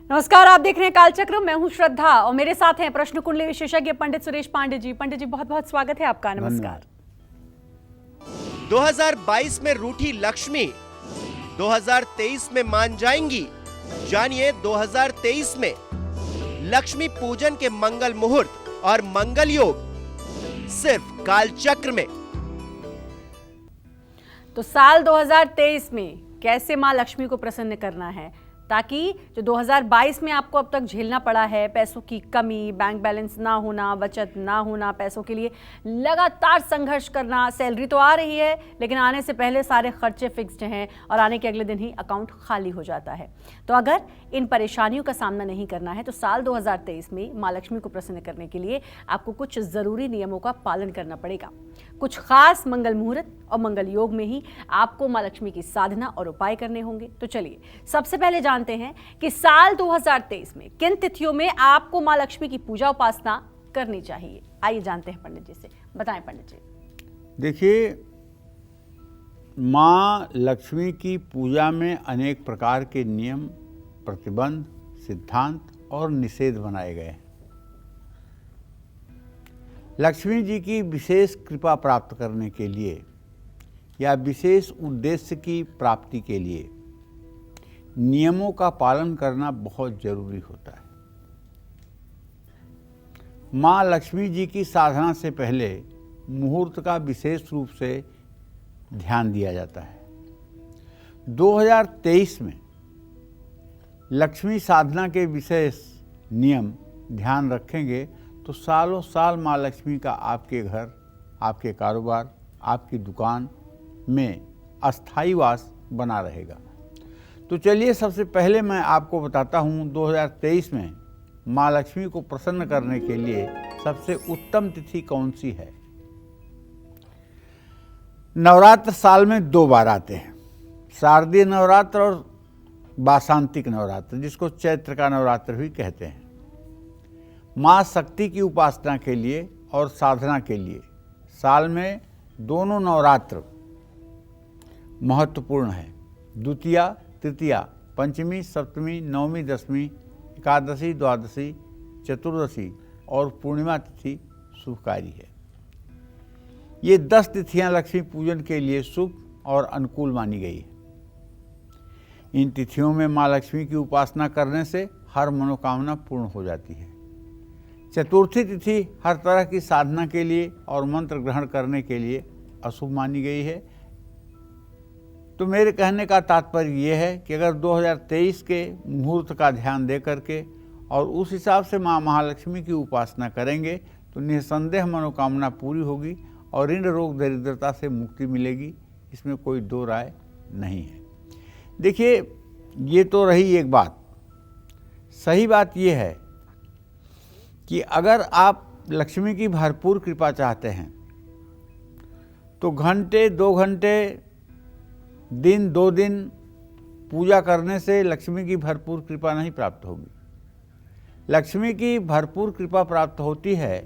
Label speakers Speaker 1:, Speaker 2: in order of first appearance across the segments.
Speaker 1: नमस्कार, आप देख रहे हैं कालचक्र। मैं हूं श्रद्धा और मेरे साथ हैं प्रश्न कुंडली विशेषज्ञ पंडित सुरेश पांडे जी। पंडित जी, बहुत बहुत स्वागत है आपका। नमस्कार।
Speaker 2: 2022 में रूठी लक्ष्मी 2023 में मान जाएंगी। जानिए 2023 में लक्ष्मी पूजन के मंगल मुहूर्त और मंगल योग सिर्फ कालचक्र में।
Speaker 1: तो साल 2023 में कैसे मां लक्ष्मी को प्रसन्न करना है, ताकि जो 2022 में आपको अब तक झेलना पड़ा है, पैसों की कमी, बैंक बैलेंस ना होना, बचत ना होना, पैसों के लिए लगातार संघर्ष करना, सैलरी तो आ रही है लेकिन आने से पहले सारे खर्चे फिक्स्ड हैं और आने के अगले दिन ही अकाउंट खाली हो जाता है। तो अगर इन परेशानियों का सामना नहीं करना है तो साल 2023 में माँ लक्ष्मी को प्रसन्न करने के लिए आपको कुछ ज़रूरी नियमों का पालन करना पड़ेगा। कुछ खास मंगल मुहूर्त और मंगल योग में ही आपको माँ लक्ष्मी की साधना और उपाय करने होंगे। तो चलिए सबसे पहले जानते हैं कि साल 2023 में किन तिथियों में आपको माँ लक्ष्मी की पूजा उपासना करनी चाहिए। आइए जानते हैं पंडित जी से। बताएं पंडित जी।
Speaker 3: देखिए, माँ लक्ष्मी की पूजा में अनेक प्रकार के नियम, प्रतिबंध, सिद्धांत और निषेध बनाए गए हैं। लक्ष्मी जी की विशेष कृपा प्राप्त करने के लिए या विशेष उद्देश्य की प्राप्ति के लिए नियमों का पालन करना बहुत जरूरी होता है। माँ लक्ष्मी जी की साधना से पहले मुहूर्त का विशेष रूप से ध्यान दिया जाता है। 2023 में लक्ष्मी साधना के विशेष नियम ध्यान रखेंगे तो सालों साल माँ लक्ष्मी का आपके घर, आपके कारोबार, आपकी दुकान में अस्थायी वास बना रहेगा। तो चलिए सबसे पहले मैं आपको बताता हूँ 2023 में माँ लक्ष्मी को प्रसन्न करने के लिए सबसे उत्तम तिथि कौन सी है। नवरात्र साल में 2 बार आते हैं, शारदीय नवरात्र और वासांतिक नवरात्र, जिसको चैत्र का नवरात्र भी कहते हैं। माँ शक्ति की उपासना के लिए और साधना के लिए साल में दोनों नवरात्र महत्वपूर्ण है। द्वितीया, तृतीया, पंचमी, सप्तमी, नवमी, दशमी, एकादशी, द्वादशी, चतुर्दशी और पूर्णिमा तिथि शुभकारी है। ये 10 तिथियां लक्ष्मी पूजन के लिए शुभ और अनुकूल मानी गई है। इन तिथियों में माँ लक्ष्मी की उपासना करने से हर मनोकामना पूर्ण हो जाती है। चतुर्थी तिथि हर तरह की साधना के लिए और मंत्र ग्रहण करने के लिए अशुभ मानी गई है। तो मेरे कहने का तात्पर्य ये है कि अगर 2023 के मुहूर्त का ध्यान दे करके और उस हिसाब से माँ महालक्ष्मी की उपासना करेंगे तो निसंदेह मनोकामना पूरी होगी और ऋण रोग दरिद्रता से मुक्ति मिलेगी। इसमें कोई दो राय नहीं है। देखिए, ये तो रही एक बात। सही बात ये है कि अगर आप लक्ष्मी की भरपूर कृपा चाहते हैं तो घंटे 2 घंटे, दिन 2 दिन पूजा करने से लक्ष्मी की भरपूर कृपा नहीं प्राप्त होगी। लक्ष्मी की भरपूर कृपा प्राप्त होती है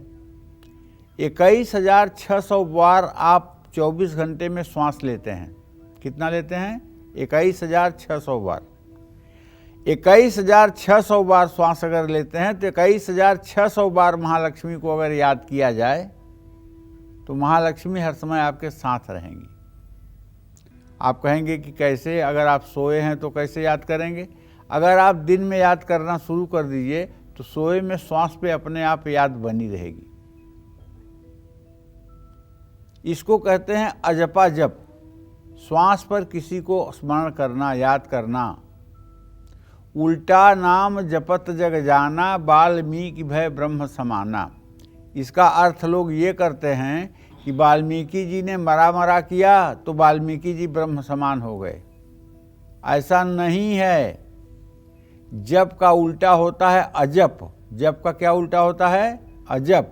Speaker 3: 21,600 बार आप 24 घंटे में श्वास लेते हैं। कितना लेते हैं? 21,600 बार। 21,600 बार श्वास अगर लेते हैं तो 21,600 बार महालक्ष्मी को अगर याद किया जाए तो महालक्ष्मी हर समय आपके साथ रहेंगी। आप कहेंगे कि कैसे? अगर आप सोए हैं तो कैसे याद करेंगे? अगर आप दिन में याद करना शुरू कर दीजिए तो सोए में श्वास पे अपने आप याद बनी रहेगी। इसको कहते हैं अजपा जप। श्वास पर किसी को स्मरण करना, याद करना। उल्टा नाम जपत जग जाना, वाल्मीकि भय ब्रह्म समाना। इसका अर्थ लोग ये करते हैं कि वाल्मीकि जी ने मरा किया तो वाल्मीकि जी ब्रह्म समान हो गए। ऐसा नहीं है। जप का उल्टा होता है अजप। जप का क्या उल्टा होता है? अजप।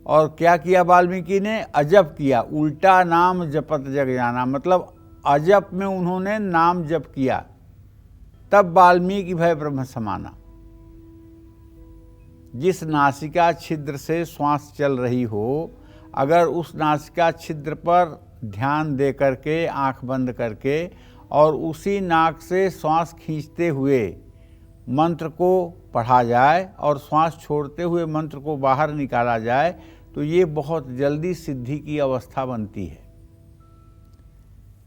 Speaker 3: और क्या किया वाल्मीकि ने? अजप किया। उल्टा नाम जपत जग जाना, मतलब अजप में उन्होंने नाम जप किया, तब वाल्मीकि भय ब्रह्म समाना। जिस नासिका छिद्र से श्वास चल रही हो, अगर उस नासिका छिद्र पर ध्यान दे करके, आंख बंद करके और उसी नाक से श्वास खींचते हुए मंत्र को पढ़ा जाए और श्वास छोड़ते हुए मंत्र को बाहर निकाला जाए तो ये बहुत जल्दी सिद्धि की अवस्था बनती है।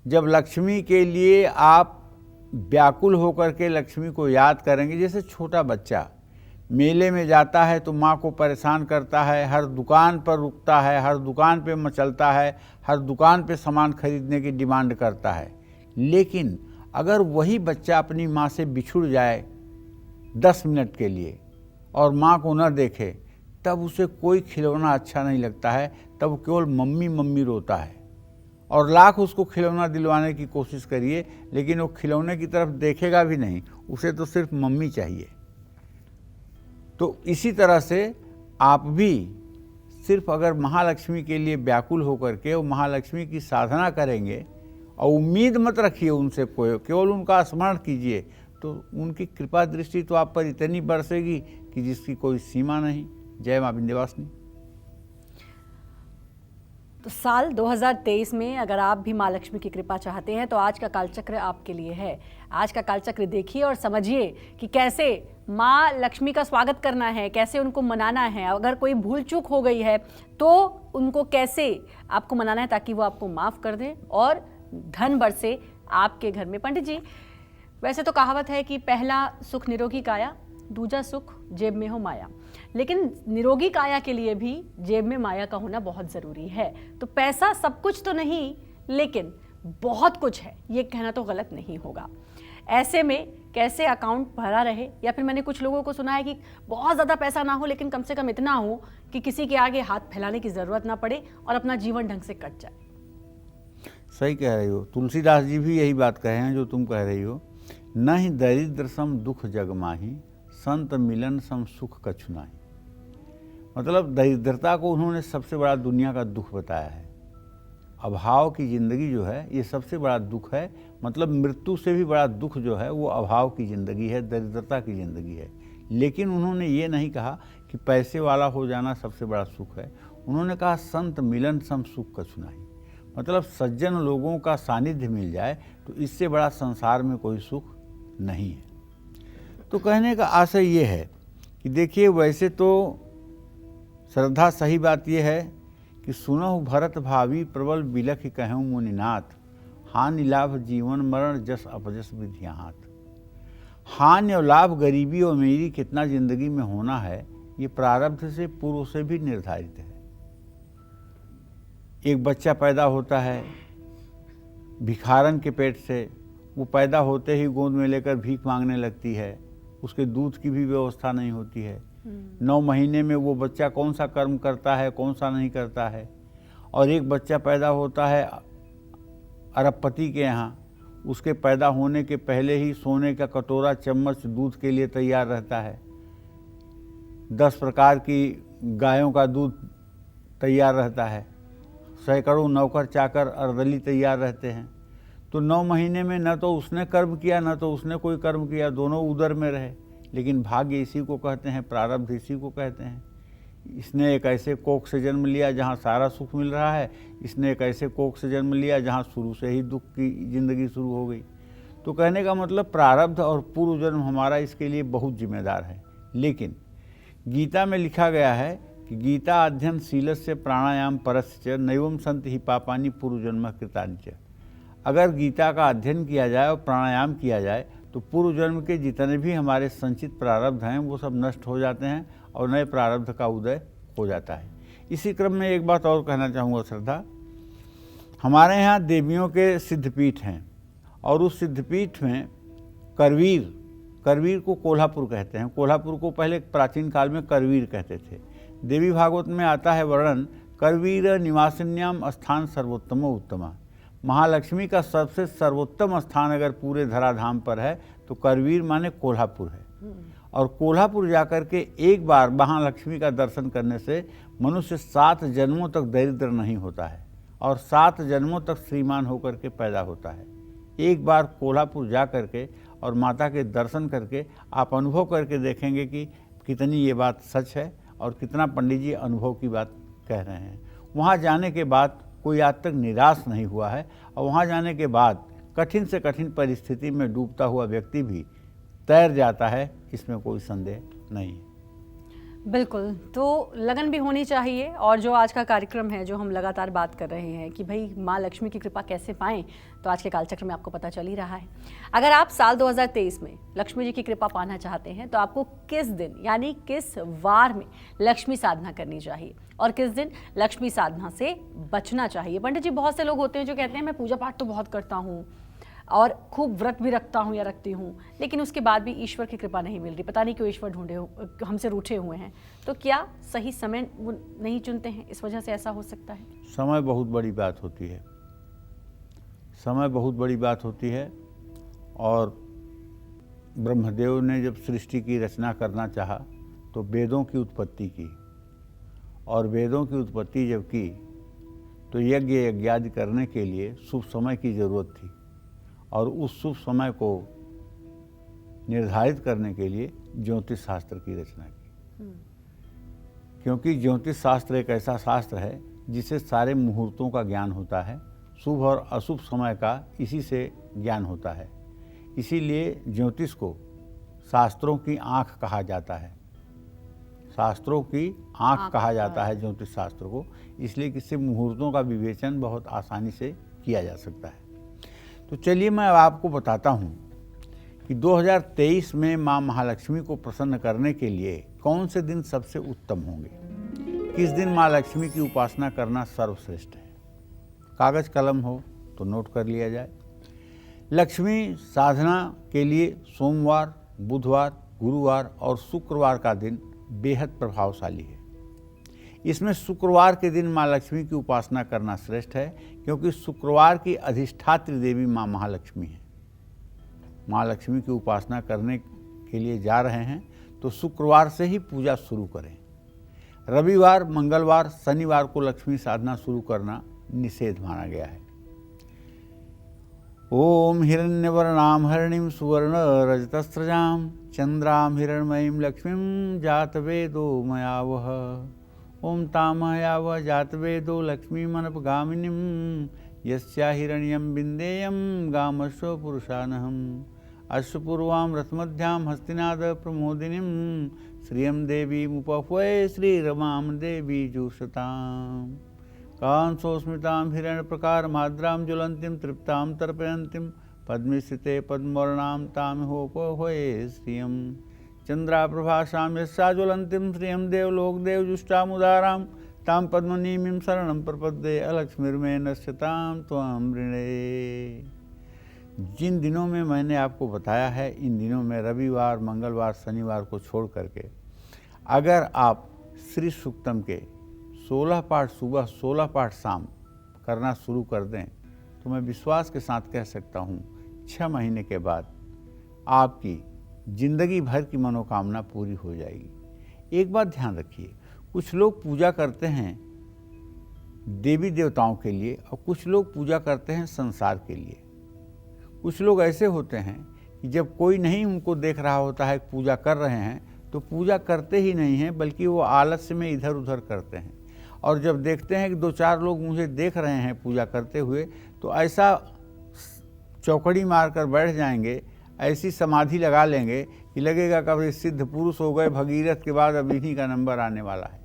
Speaker 3: जब लक्ष्मी के लिए आप व्याकुल होकर के लक्ष्मी को याद करेंगे, जैसे छोटा बच्चा मेले में जाता है तो माँ को परेशान करता है, हर दुकान पर रुकता है, हर दुकान पे मचलता है, हर दुकान पे सामान खरीदने की डिमांड करता है। लेकिन अगर वही बच्चा अपनी माँ से बिछुड़ जाए 10 मिनट के लिए और माँ को न देखे, तब उसे कोई खिलौना अच्छा नहीं लगता है, तब केवल मम्मी मम्मी रोता है। और लाख उसको खिलौना दिलवाने की कोशिश करिए, लेकिन वो खिलौने की तरफ देखेगा भी नहीं, उसे तो सिर्फ मम्मी चाहिए। तो इसी तरह से आप भी सिर्फ अगर महालक्ष्मी के लिए व्याकुल होकर के वो महालक्ष्मी की साधना करेंगे और उम्मीद मत रखिए उनसे, कोई केवल उनका स्मरण कीजिए, तो उनकी कृपा दृष्टि तो आप पर इतनी बरसेगी कि जिसकी कोई सीमा नहीं। जय मां विंध्यवासिनी।
Speaker 1: तो साल 2023 में अगर आप भी माँ लक्ष्मी की कृपा चाहते हैं तो आज का कालचक्र आपके लिए है। आज का कालचक्र देखिए और समझिए कि कैसे माँ लक्ष्मी का स्वागत करना है, कैसे उनको मनाना है। अगर कोई भूल चूक हो गई है तो उनको कैसे आपको मनाना है ताकि वो आपको माफ़ कर दें और धन बरसे आपके घर में। पंडित जी, वैसे तो कहावत है कि पहला सुख निरोगी काया, दूजा सुख जेब में हो माया, लेकिन निरोगी काया के लिए भी जेब में माया का होना बहुत ज़रूरी है। तो पैसा सब कुछ तो नहीं, लेकिन बहुत कुछ है, ये कहना तो गलत नहीं होगा। ऐसे में कैसे अकाउंट भरा रहे, या फिर मैंने कुछ लोगों को सुना है कि बहुत ज़्यादा पैसा ना हो लेकिन कम से कम इतना हो कि किसी के आगे हाथ फैलाने की ज़रूरत ना पड़े और अपना जीवन ढंग से कट जाए।
Speaker 3: सही कह रही हो, तुलसीदास जी भी यही बात कहे हैं जो तुम कह रही हो। न ही दरिद्र सम दुख जग माही, संत मिलन सम सुख कछु नाही। मतलब दरिद्रता को उन्होंने सबसे बड़ा दुनिया का दुख बताया है। अभाव की ज़िंदगी जो है ये सबसे बड़ा दुख है। मतलब मृत्यु से भी बड़ा दुख जो है वो अभाव की ज़िंदगी है, दरिद्रता की ज़िंदगी है। लेकिन उन्होंने ये नहीं कहा कि पैसे वाला हो जाना सबसे बड़ा सुख है। उन्होंने कहा संत मिलन सम सुख कछु नाही। मतलब सज्जन लोगों का सानिध्य मिल जाए तो इससे बड़ा संसार में कोई सुख नहीं है। तो कहने का आशय ये है कि देखिए, वैसे तो श्रद्धा सही बात यह है कि सुनहु भरत भावी प्रबल बिलख कहूँ मुनिनाथ, हानि लाभ जीवन मरण जस अपजस विधि हाथ। हानि और लाभ, गरीबी और अमीरी कितना जिंदगी में होना है, ये प्रारब्ध से पूर्व से भी निर्धारित है। एक बच्चा पैदा होता है भिखारन के पेट से, वो पैदा होते ही गोद में लेकर भीख मांगने लगती है, उसके दूध की भी व्यवस्था नहीं होती है। 9 महीने में वो बच्चा कौन सा कर्म करता है, कौन सा नहीं करता है। और एक बच्चा पैदा होता है अरबपति के यहाँ, उसके पैदा होने के पहले ही सोने का कटोरा चम्मच दूध के लिए तैयार रहता है, 10 प्रकार की गायों का दूध तैयार रहता है, सैकड़ों नौकर चाकर अर्दली तैयार रहते हैं। तो 9 महीने में न तो उसने कर्म किया न तो उसने कोई कर्म किया, दोनों उदर में रहे। लेकिन भाग्य इसी को कहते हैं, प्रारब्ध इसी को कहते हैं। इसने एक ऐसे कोख से जन्म लिया जहाँ सारा सुख मिल रहा है, इसने एक ऐसे कोख से जन्म लिया जहाँ शुरू से ही दुख की जिंदगी शुरू हो गई। तो कहने का मतलब प्रारब्ध और पूर्व जन्म हमारा इसके लिए बहुत जिम्मेदार है। लेकिन गीता में लिखा गया है कि गीता अध्ययन शीलस्य प्राणायाम परस्य नैवम सन्ति ही पापानि पूर्व जन्म कृतानि च। अगर गीता का अध्ययन किया जाए और प्राणायाम किया जाए तो पूर्व जन्म के जितने भी हमारे संचित प्रारब्ध हैं वो सब नष्ट हो जाते हैं और नए प्रारब्ध का उदय हो जाता है। इसी क्रम में एक बात और कहना चाहूँगा श्रद्धा, हमारे यहाँ देवियों के सिद्धपीठ हैं और उस सिद्धपीठ में करवीर को कोल्हापुर कहते हैं। कोल्हापुर को पहले प्राचीन काल में करवीर कहते थे। देवी भागवत में आता है वर्णन, करवीर निवासिन्याम स्थान सर्वोत्तमो उत्तमा। महालक्ष्मी का सबसे सर्वोत्तम स्थान अगर पूरे धराधाम पर है तो करवीर माने कोल्हापुर है। और कोल्हापुर जाकर के एक बार महालक्ष्मी का दर्शन करने से मनुष्य 7 जन्मों तक दरिद्र नहीं होता है और 7 जन्मों तक श्रीमान होकर के पैदा होता है। एक बार कोल्हापुर जा करके और माता के दर्शन करके आप अनुभव करके देखेंगे कि कितनी ये बात सच है और कितना पंडित जी अनुभव की बात कह रहे हैं। वहाँ जाने के बाद कोई आज तक निराश नहीं हुआ है और वहाँ जाने के बाद कठिन से कठिन परिस्थिति में डूबता हुआ व्यक्ति भी तैर जाता है इसमें कोई संदेह नहीं है।
Speaker 1: बिल्कुल, तो लगन भी होनी चाहिए। और जो आज का कार्यक्रम है, जो हम लगातार बात कर रहे हैं कि भाई माँ लक्ष्मी की कृपा कैसे पाएं, तो आज के कालचक्र में आपको पता चल ही रहा है। अगर आप साल 2023 में लक्ष्मी जी की कृपा पाना चाहते हैं तो आपको किस दिन यानी किस वार में लक्ष्मी साधना करनी चाहिए और किस दिन लक्ष्मी साधना से बचना चाहिए। पंडित जी, बहुत से लोग होते हैं जो कहते हैं मैं पूजा पाठ तो बहुत करता हूँ और खूब व्रत भी रखता हूँ या रखती हूँ, लेकिन उसके बाद भी ईश्वर की कृपा नहीं मिल रही, पता नहीं क्यों ईश्वर हमसे रूठे हुए हैं। तो क्या सही समय वो नहीं चुनते हैं, इस वजह से ऐसा हो सकता है?
Speaker 3: समय बहुत बड़ी बात होती है, समय बहुत बड़ी बात होती है। और ब्रह्मदेव ने जब सृष्टि की रचना करना चाहा तो वेदों की उत्पत्ति की, और वेदों की उत्पत्ति जब की तो यज्ञ यज्ञादि करने के लिए शुभ समय की ज़रूरत थी, और उस शुभ समय को निर्धारित करने के लिए ज्योतिष शास्त्र की रचना की। क्योंकि ज्योतिष शास्त्र एक ऐसा शास्त्र है जिसे सारे मुहूर्तों का ज्ञान होता है, शुभ और अशुभ समय का इसी से ज्ञान होता है। इसीलिए ज्योतिष को शास्त्रों की आँख कहा जाता है, शास्त्रों की आँख कहा जाता है ज्योतिष शास्त्र को, इसलिए कि इससे मुहूर्तों का विवेचन बहुत आसानी से किया जा सकता है। तो चलिए मैं अब आपको बताता हूँ कि 2023 में माँ महालक्ष्मी को प्रसन्न करने के लिए कौन से दिन सबसे उत्तम होंगे, किस दिन माँ लक्ष्मी की उपासना करना सर्वश्रेष्ठ है। कागज कलम हो तो नोट कर लिया जाए। लक्ष्मी साधना के लिए सोमवार, बुधवार, गुरुवार और शुक्रवार का दिन बेहद प्रभावशाली है। इसमें शुक्रवार के दिन माँ लक्ष्मी की उपासना करना श्रेष्ठ है, क्योंकि शुक्रवार की अधिष्ठात्री देवी माँ महालक्ष्मी है। माँ लक्ष्मी की उपासना करने के लिए जा रहे हैं तो शुक्रवार से ही पूजा शुरू करें। रविवार, मंगलवार, शनिवार को लक्ष्मी साधना शुरू करना निषेध माना गया है। ओम हिरण्यवर्णाम हरिणीं सुवर्ण रजतस्रजां चंद्रां हिरण्मयीं लक्ष्मीं जातवेदो मयावह। ओम तामहयावह जातवेदो लक्ष्मीमनपगामिनीं यस्या हिरण्यं बिन्देयं गामश्व पुरुषानहम्। अश्वपूर्वां रथमध्यां हस्तिनाद प्रमोदिनीं श्रियं देवीमुपह्वये श्रीरमां देवी जुषताम्। कांसोस्मितां हिरण्यप्रकारमाद्रां ज्वलन्तीं तृप्तां तर्पयन्तीं पद्मस्थिते पद्मवर्णां तामिहोपह्वये श्रियं। चन्द्राप्रभासां यस्या ज्वलन्तीं श्रियं देवलोकदेवजुष्टामुदारां तां पद्मनीमीं शरणं प्रपद्ये अलक्ष्मीर्मे नश्यतां त्वं वृणे। जिन दिनों में मैंने आपको बताया है, इन दिनों में रविवार, मंगलवार, शनिवार को छोड़ करके अगर आप श्री सूक्तम के 16 पाठ सुबह 16 पाठ शाम करना शुरू कर दें तो मैं विश्वास के साथ कह सकता हूँ 6 महीने के बाद आपकी जिंदगी भर की मनोकामना पूरी हो जाएगी। एक बात ध्यान रखिए, कुछ लोग पूजा करते हैं देवी देवताओं के लिए और कुछ लोग पूजा करते हैं संसार के लिए। कुछ लोग ऐसे होते हैं कि जब कोई नहीं उनको देख रहा होता है पूजा कर रहे हैं तो पूजा करते ही नहीं हैं, बल्कि वो आलस्य में इधर उधर करते हैं। और जब देखते हैं कि 2-4 लोग मुझे देख रहे हैं पूजा करते हुए तो ऐसा चौकड़ी मार कर बैठ जाएंगे, ऐसी समाधि लगा लेंगे कि लगेगा कभी सिद्ध पुरुष हो गए, भगीरथ के बाद अब इन्हीं का नंबर आने वाला है।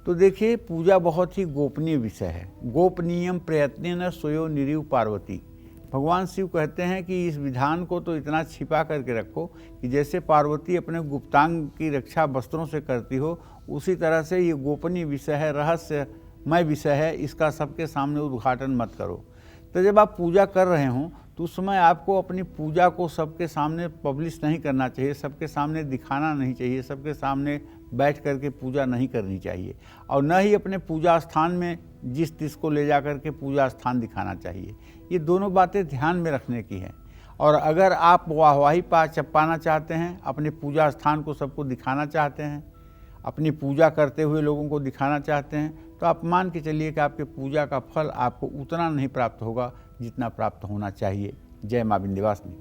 Speaker 3: तो देखिए, पूजा बहुत ही गोपनीय विषय है। गोपनीयम प्रयत्नेन स्वयो निरीव पार्वती। भगवान शिव कहते हैं कि इस विधान को तो इतना छिपा करके रखो कि जैसे पार्वती अपने गुप्तांग की रक्षा वस्त्रों से करती हो, उसी तरह से ये गोपनीय विषय है, रहस्यमय विषय है, इसका सबके सामने उद्घाटन मत करो। तो जब आप पूजा कर रहे हों तो उस समय आपको अपनी पूजा को सबके सामने पब्लिश नहीं करना चाहिए, सबके सामने दिखाना नहीं चाहिए, सबके सामने बैठ करके पूजा नहीं करनी चाहिए, और न ही अपने पूजा स्थान में जिस तिस को ले जा करके पूजा स्थान दिखाना चाहिए। ये दोनों बातें ध्यान में रखने की हैं। और अगर आप वाहवाही पाना चाहते हैं, अपने पूजा स्थान को सबको दिखाना चाहते हैं, अपनी पूजा करते हुए लोगों को दिखाना चाहते हैं, तो आप मान के चलिए कि आपके पूजा का फल आपको उतना नहीं प्राप्त होगा जितना प्राप्त होना चाहिए। जय मां विंध्यवासिनी।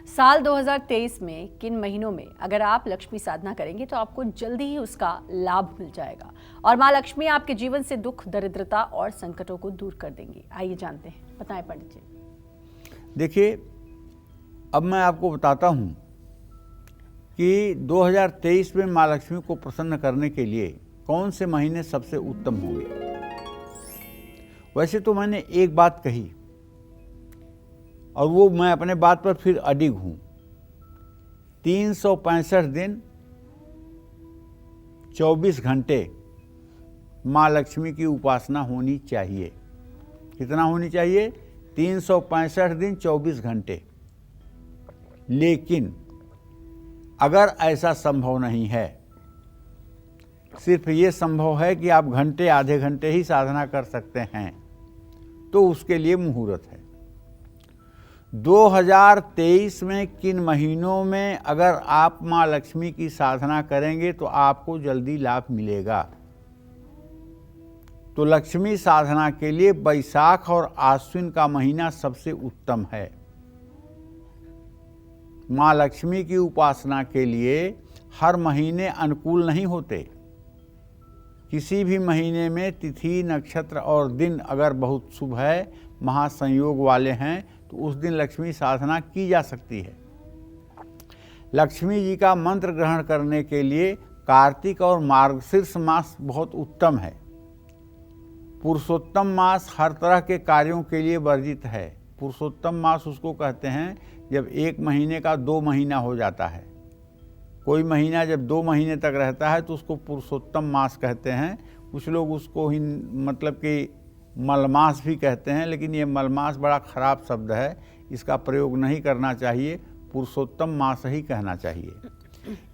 Speaker 1: साल 2023 में किन महीनों में अगर आप लक्ष्मी साधना करेंगे तो आपको जल्दी ही उसका लाभ मिल जाएगा और माँ लक्ष्मी आपके जीवन से दुख, दरिद्रता और संकटों को दूर कर देंगी? आइए जानते हैं, बताएं पंडित जी।
Speaker 3: देखिए, अब मैं आपको बताता हूँ कि 2023 में माँ लक्ष्मी को प्रसन्न करने के लिए कौन से महीने सबसे उत्तम होंगे। वैसे तो मैंने एक बात कही और वो मैं अपने बात पर फिर अडिग हूं। 365 दिन 24 घंटे माँ लक्ष्मी की उपासना होनी चाहिए। कितना होनी चाहिए? 365 दिन 24 घंटे। लेकिन अगर ऐसा संभव नहीं है, सिर्फ ये संभव है कि आप घंटे आधे घंटे ही साधना कर सकते हैं, तो उसके लिए मुहूर्त है। 2023 में किन महीनों में अगर आप माँ लक्ष्मी की साधना करेंगे तो आपको जल्दी लाभ मिलेगा। तो लक्ष्मी साधना के लिए बैसाख और आश्विन का महीना सबसे उत्तम है। माँ लक्ष्मी की उपासना के लिए हर महीने अनुकूल नहीं होते। किसी भी महीने में तिथि, नक्षत्र और दिन अगर बहुत शुभ है, महासंयोग वाले हैं, तो उस दिन लक्ष्मी साधना की जा सकती है। लक्ष्मी जी का मंत्र ग्रहण करने के लिए कार्तिक और मार्गशीर्ष मास बहुत उत्तम है। पुरुषोत्तम मास हर तरह के कार्यों के लिए वर्जित है। पुरुषोत्तम मास उसको कहते हैं जब एक महीने का 2 महीना हो जाता है। कोई महीना जब 2 महीने तक रहता है तो उसको पुरुषोत्तम मास कहते हैं। कुछ लोग उसको ही मतलब कि मलमास भी कहते हैं, लेकिन ये मलमास बड़ा खराब शब्द है, इसका प्रयोग नहीं करना चाहिए। पुरुषोत्तम मास ही कहना चाहिए।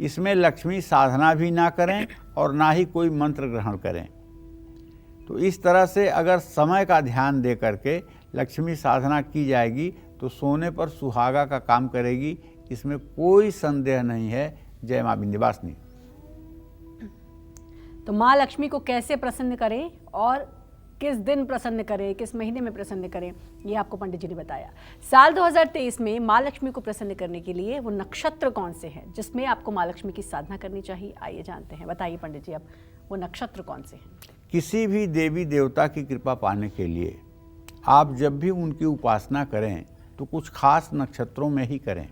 Speaker 3: इसमें लक्ष्मी साधना भी ना करें और ना ही कोई मंत्र ग्रहण करें। तो इस तरह से अगर समय का ध्यान दे करके लक्ष्मी साधना की जाएगी तो सोने पर सुहागा का काम करेगी, इसमें कोई संदेह नहीं है। जय मां विंध्यवासिनी।
Speaker 1: तो माँ लक्ष्मी को कैसे प्रसन्न करें और किस दिन प्रसन्न करें, किस महीने में प्रसन्न करें, ये आपको पंडित जी ने बताया। साल 2023 में माँ लक्ष्मी को प्रसन्न करने के लिए वो नक्षत्र कौन से हैं जिसमें आपको माँ लक्ष्मी की साधना करनी चाहिए, आइए जानते हैं। बताइए पंडित जी, अब वो नक्षत्र कौन से हैं?
Speaker 3: किसी भी देवी देवता की कृपा पाने के लिए आप जब भी उनकी उपासना करें तो कुछ खास नक्षत्रों में ही करें।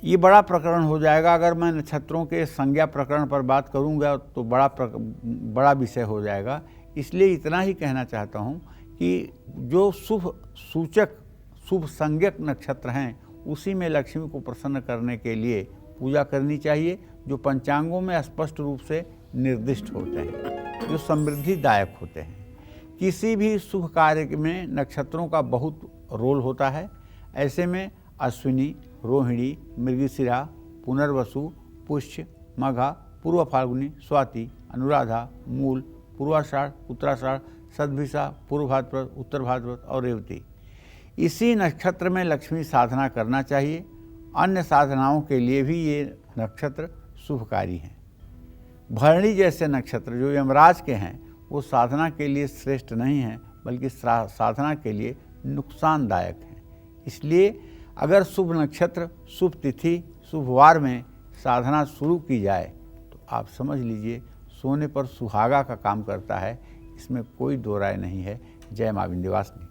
Speaker 3: ये बड़ा प्रकरण हो जाएगा। अगर मैं नक्षत्रों के संज्ञा प्रकरण पर बात करूंगा तो बड़ा विषय हो जाएगा। इसलिए इतना ही कहना चाहता हूं कि जो शुभ सूचक, शुभ संज्ञक नक्षत्र हैं, उसी में लक्ष्मी को प्रसन्न करने के लिए पूजा करनी चाहिए, जो पंचांगों में स्पष्ट रूप से निर्दिष्ट होते हैं, जो समृद्धिदायक होते हैं। किसी भी शुभ कार्य में नक्षत्रों का बहुत रोल होता है। ऐसे में अश्विनी, रोहिणी, मृगशिरा, पुनर्वसु, पुष्य, मघा, पूर्व फाल्गुनी, स्वाति, अनुराधा, मूल, पूर्वाषाढ़, उत्तराषाढ़, सद्भिषा, पूर्व भाद्रपद, उत्तर भाद्रपद और रेवती, इसी नक्षत्र में लक्ष्मी साधना करना चाहिए। अन्य साधनाओं के लिए भी ये नक्षत्र शुभकारी हैं। भरणी जैसे नक्षत्र जो यमराज के हैं, वो साधना के लिए श्रेष्ठ नहीं हैं, बल्कि साधना के लिए नुकसानदायक हैं। इसलिए अगर शुभ नक्षत्र, शुभ तिथि, शुभ वार में साधना शुरू की जाए तो आप समझ लीजिए सोने पर सुहागा का काम करता है। इसमें कोई दो राय नहीं है। जय मां विंध्यवासिनी।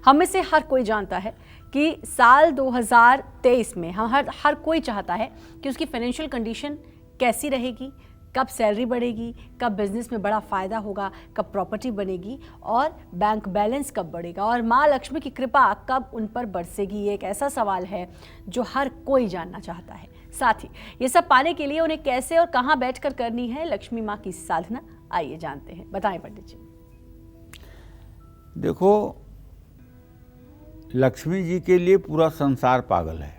Speaker 1: हम में से हर कोई जानता है कि साल 2023 में हर कोई चाहता है कि उसकी फाइनेंशियल कंडीशन कैसी रहेगी, कब सैलरी बढ़ेगी, कब बिजनेस में बड़ा फ़ायदा होगा, कब प्रॉपर्टी बनेगी और बैंक बैलेंस कब बढ़ेगा और माँ लक्ष्मी की कृपा कब उन पर बरसेगी। ये एक ऐसा सवाल है जो हर कोई जानना चाहता है। साथ ही ये सब पाने के लिए उन्हें कैसे और कहाँ बैठकर करनी है लक्ष्मी माँ की साधना, आइए जानते हैं। बताएं पंडित जी।
Speaker 3: देखो, लक्ष्मी जी के लिए पूरा संसार पागल है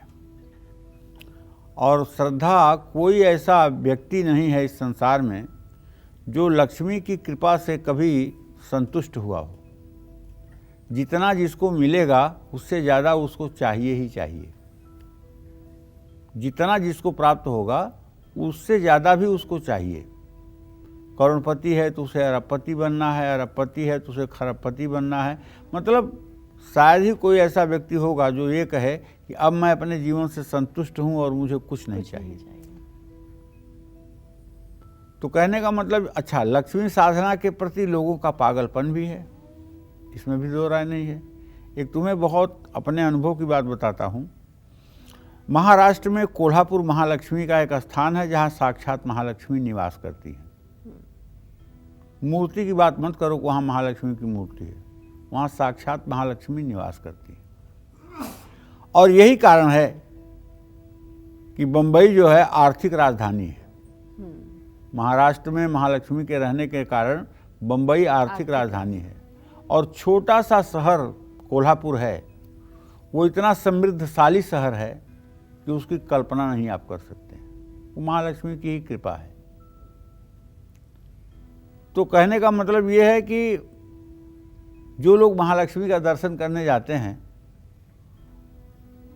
Speaker 3: और श्रद्धा कोई ऐसा व्यक्ति नहीं है इस संसार में जो लक्ष्मी की कृपा से कभी संतुष्ट हुआ हो। जितना जिसको मिलेगा उससे ज़्यादा उसको चाहिए ही चाहिए। जितना जिसको प्राप्त होगा उससे ज़्यादा भी उसको चाहिए। करोड़पति है तो उसे अरबपति बनना है, अरबपति है तो उसे खरबपति बनना है। मतलब शायद ही कोई ऐसा व्यक्ति होगा जो ये कहे कि अब मैं अपने जीवन से संतुष्ट हूं और मुझे कुछ नहीं चाहिए। तो कहने का मतलब, अच्छा, लक्ष्मी साधना के प्रति लोगों का पागलपन भी है, इसमें भी दो राय नहीं है। एक तुम्हें बहुत अपने अनुभव की बात बताता हूं। महाराष्ट्र में कोल्हापुर महालक्ष्मी का एक स्थान है जहाँ साक्षात महालक्ष्मी निवास करती है। मूर्ति की बात मत करो, वहाँ महालक्ष्मी की मूर्ति है, वहाँ साक्षात महालक्ष्मी निवास करती है। और यही कारण है कि बम्बई जो है आर्थिक राजधानी है। महाराष्ट्र में महालक्ष्मी के रहने के कारण बम्बई आर्थिक राजधानी है। और छोटा सा शहर कोल्हापुर है, वो इतना समृद्धशाली शहर है कि उसकी कल्पना नहीं आप कर सकते। वो महालक्ष्मी की ही कृपा है। तो कहने का मतलब ये है कि जो लोग महालक्ष्मी का दर्शन करने जाते हैं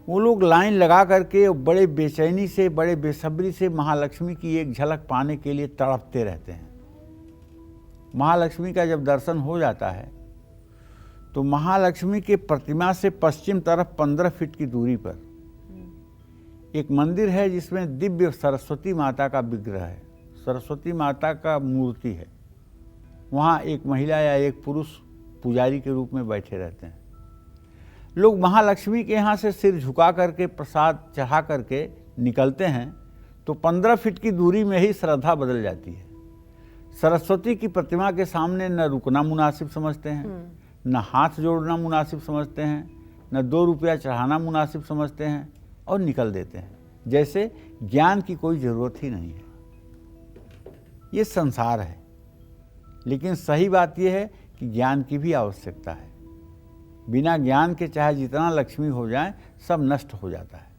Speaker 3: वो लोग लाइन लगा करके बड़े बेचैनी से, बड़े बेसब्री से महालक्ष्मी की एक झलक पाने के लिए तड़पते रहते हैं। महालक्ष्मी का जब दर्शन हो जाता है तो महालक्ष्मी के प्रतिमा से पश्चिम तरफ 15 फीट की दूरी पर एक मंदिर है जिसमें दिव्य सरस्वती माता का विग्रह है, सरस्वती माता का मूर्ति है। वहाँ एक महिला या एक पुरुष पुजारी के रूप में बैठे रहते हैं। लोग महालक्ष्मी के यहाँ से सिर झुका करके प्रसाद चढ़ा करके निकलते हैं तो 15 फीट की दूरी में ही श्रद्धा बदल जाती है। सरस्वती की प्रतिमा के सामने न रुकना मुनासिब समझते हैं, न हाथ जोड़ना मुनासिब समझते हैं, न 2 रुपया चढ़ाना मुनासिब समझते हैं और निकल देते हैं, जैसे ज्ञान की कोई ज़रूरत ही नहीं है। ये संसार है, लेकिन सही बात यह है कि ज्ञान की भी आवश्यकता है। बिना ज्ञान के चाहे जितना लक्ष्मी हो जाए सब नष्ट हो जाता है।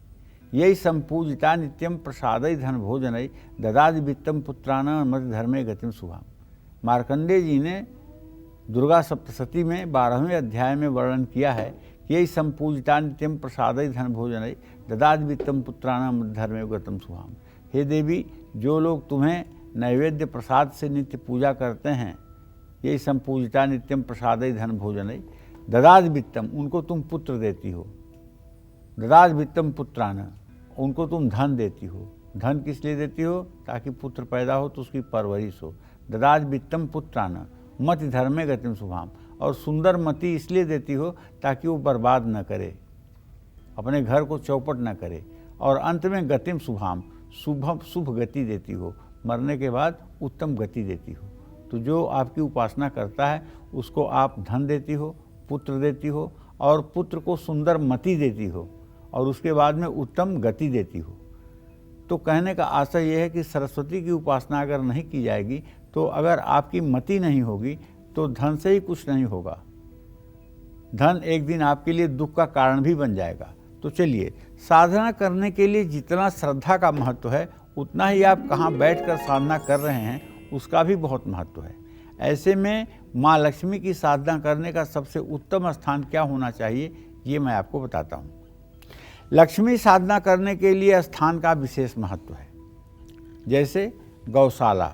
Speaker 3: यही संपूजिता नित्यम प्रसादय धन भोजनय ददादि वित्तम पुत्राणां मति धर्मे गतिम शुभाम। मार्कंडेय जी ने दुर्गा सप्तशती में 12वें अध्याय में वर्णन किया है कि यही संपूजिता नित्यम प्रसादय धन भोजनय ददादि वित्तम पुत्राणां मति धर्मे गतिम शुभाम। हे देवी, जो लोग तुम्हें नैवेद्य प्रसाद से नित्य पूजा करते हैं, यही संपूजिता नित्यम प्रसादय धन भोजनय ददाद वित्तम, उनको तुम पुत्र देती हो। ददाद वित्तम पुत्रान, उनको तुम धन देती हो। धन किस लिए देती हो? ताकि पुत्र पैदा हो तो उसकी परवरिश हो। ददाद वित्तम पुत्रान मति धर्मे गतिम शुभाम, और सुंदर मति इसलिए देती हो ताकि वो बर्बाद न करे, अपने घर को चौपट न करे। और अंत में गतिम शुभाम, शुभ गति देती हो, मरने के बाद उत्तम गति देती हो। तो जो आपकी उपासना करता है उसको आप धन देती हो, पुत्र देती हो, और पुत्र को सुंदर मति देती हो, और उसके बाद में उत्तम गति देती हो। तो कहने का आशय यह है कि सरस्वती की उपासना अगर नहीं की जाएगी तो अगर आपकी मति नहीं होगी तो धन से ही कुछ नहीं होगा। धन एक दिन आपके लिए दुख का कारण भी बन जाएगा। तो चलिए, साधना करने के लिए जितना श्रद्धा का महत्व है उतना ही आप कहाँ बैठकर साधना कर रहे हैं उसका भी बहुत महत्व है। ऐसे में माँ लक्ष्मी की साधना करने का सबसे उत्तम स्थान क्या होना चाहिए, ये मैं आपको बताता हूँ। लक्ष्मी साधना करने के लिए स्थान का विशेष महत्व है, जैसे गौशाला,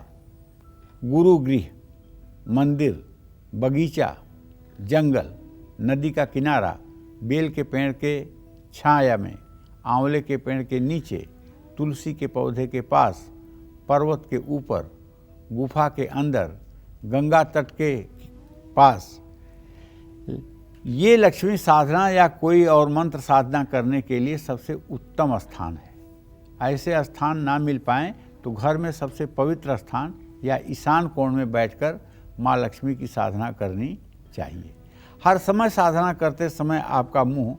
Speaker 3: गुरुगृह, मंदिर, बगीचा, जंगल, नदी का किनारा, बेल के पेड़ के छाया में, आंवले के पेड़ के नीचे, तुलसी के पौधे के पास, पर्वत के ऊपर, गुफा के अंदर, गंगा तट के पास। ये लक्ष्मी साधना या कोई और मंत्र साधना करने के लिए सबसे उत्तम स्थान है। ऐसे स्थान ना मिल पाएँ तो घर में सबसे पवित्र स्थान या ईशान कोण में बैठकर माँ लक्ष्मी की साधना करनी चाहिए। हर समय साधना करते समय आपका मुंह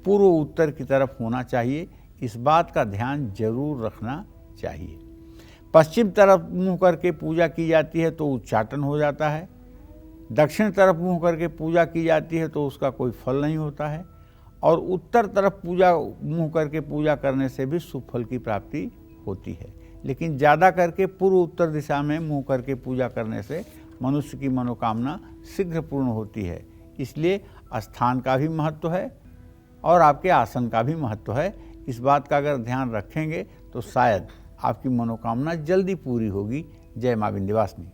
Speaker 3: पूर्व उत्तर की तरफ होना चाहिए, इस बात का ध्यान जरूर रखना चाहिए। पश्चिम तरफ मुंह करके पूजा की जाती है तो उच्चाटन हो जाता है, दक्षिण तरफ मुंह करके पूजा की जाती है तो उसका कोई फल नहीं होता है, और उत्तर तरफ मुंह करके पूजा करने से भी शुभ फल की प्राप्ति होती है। लेकिन ज़्यादा करके पूर्व उत्तर दिशा में मुंह करके पूजा करने से मनुष्य की मनोकामना शीघ्र पूर्ण होती है। इसलिए स्थान का भी महत्व है और आपके आसन का भी महत्व है। इस बात का अगर ध्यान रखेंगे तो शायद आपकी मनोकामना जल्दी पूरी होगी। जय माँ विंध्यवासिनी।